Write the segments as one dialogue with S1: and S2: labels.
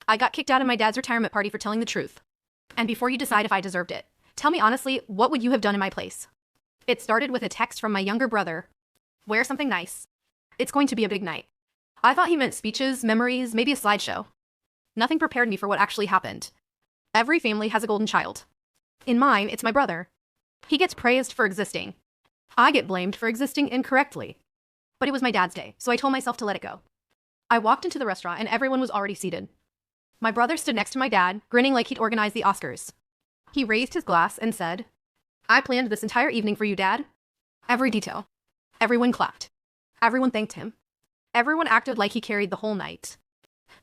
S1: I got kicked out of my dad's retirement party for telling the truth. And before you decide if I deserved it, tell me honestly, what would you have done in my place? It started with a text from my younger brother. Wear something nice. It's going to be a big night. I thought he meant speeches, memories, maybe a slideshow. Nothing prepared me for what actually happened. Every family has a golden child. In mine, it's my brother. He gets praised for existing. I get blamed for existing incorrectly. But it was my dad's day, so I told myself to let it go. I walked into the restaurant and everyone was already seated. My brother stood next to my dad, grinning like he'd organized the Oscars. He raised his glass and said, "I planned this entire evening for you, Dad." Every detail. Everyone clapped. Everyone thanked him. Everyone acted like he carried the whole night.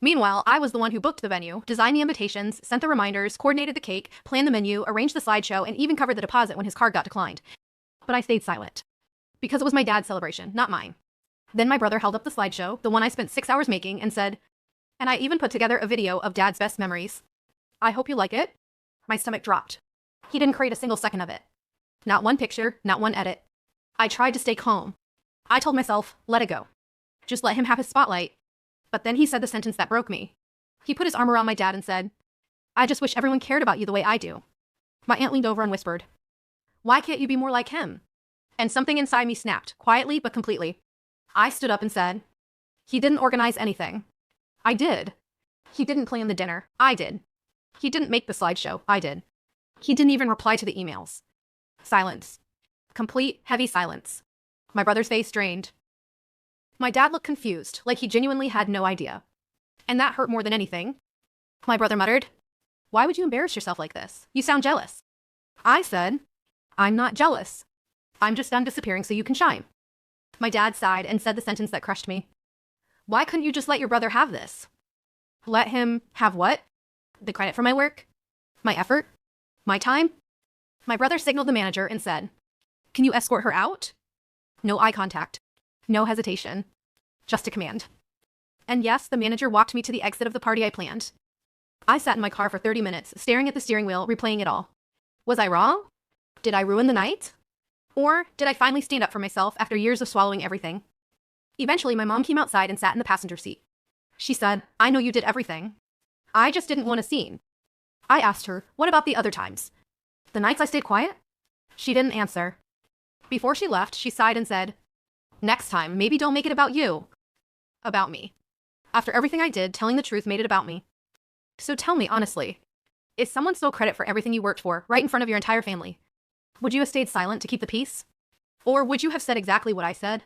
S1: Meanwhile, I was the one who booked the venue, designed the invitations, sent the reminders, coordinated the cake, planned the menu, arranged the slideshow, and even covered the deposit when his card got declined. But I stayed silent. Because it was my dad's celebration, not mine. Then my brother held up the slideshow, the one I spent 6 hours making, and said, "And I even put together a video of Dad's best memories. I hope you like it." My stomach dropped. He didn't create a single second of it. Not one picture, not one edit. I tried to stay calm. I told myself, let it go. Just let him have his spotlight. But then he said the sentence that broke me. He put his arm around my dad and said, "I just wish everyone cared about you the way I do." My aunt leaned over and whispered, "Why can't you be more like him?" And something inside me snapped, quietly but completely. I stood up and said, "He didn't organize anything. I did. He didn't plan the dinner. I did. He didn't make the slideshow. I did. He didn't even reply to the emails." Silence. Complete, heavy silence. My brother's face drained. My dad looked confused, like he genuinely had no idea. And that hurt more than anything. My brother muttered, "Why would you embarrass yourself like this? You sound jealous." I said, "I'm not jealous. I'm just done disappearing so you can shine." My dad sighed and said the sentence that crushed me. "Why couldn't you just let your brother have this?" Let him have what? The credit for my work? My effort? My time? My brother signaled the manager and said, "Can you escort her out?" No eye contact. No hesitation. Just a command. And yes, the manager walked me to the exit of the party I planned. I sat in my car for 30 minutes, staring at the steering wheel, replaying it all. Was I wrong? Did I ruin the night? Or did I finally stand up for myself after years of swallowing everything? Eventually, my mom came outside and sat in the passenger seat. She said, "I know you did everything. I just didn't want a scene." I asked her, "What about the other times? The nights I stayed quiet?" She didn't answer. Before she left, she sighed and said, "Next time, maybe don't make it about you. About me." After everything I did, telling the truth made it about me. So tell me honestly, if someone stole credit for everything you worked for, right in front of your entire family, would you have stayed silent to keep the peace? Or would you have said exactly what I said?